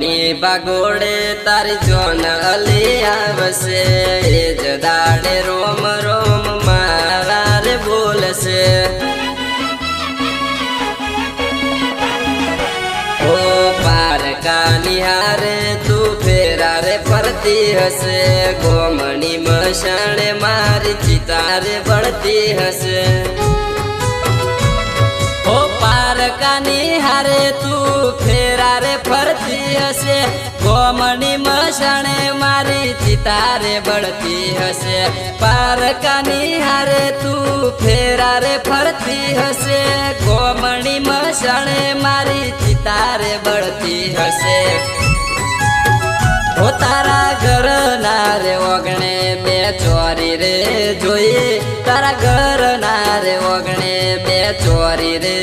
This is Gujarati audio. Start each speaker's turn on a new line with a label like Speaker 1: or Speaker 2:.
Speaker 1: કોની ભાગોળે તારી જોન અલી આવશે એ જ દાડે રોમ રોમ મારા રે બોલશે ઓ પારકા નિહારે તું ફેરા રે ફરતી હશે ગોમણી મશાણે મારી ચિતારે બળતી હશે ઓ પારકા નિહારે તું ફેરા રે ફરતી હશે ગોમણી મશાણે મારી ચિતારે બળતી હશે પારકા નિહારે તું ફેરા રે ફરતી હશે ગોમણી મશાણે મારી ચિતારે બળતી હશે ઓ તારા ઘર ના રે ઓગણે બે ચોરી રે જોઈએ તારા ઘર ના રે ઓગણે બે ચોરી રે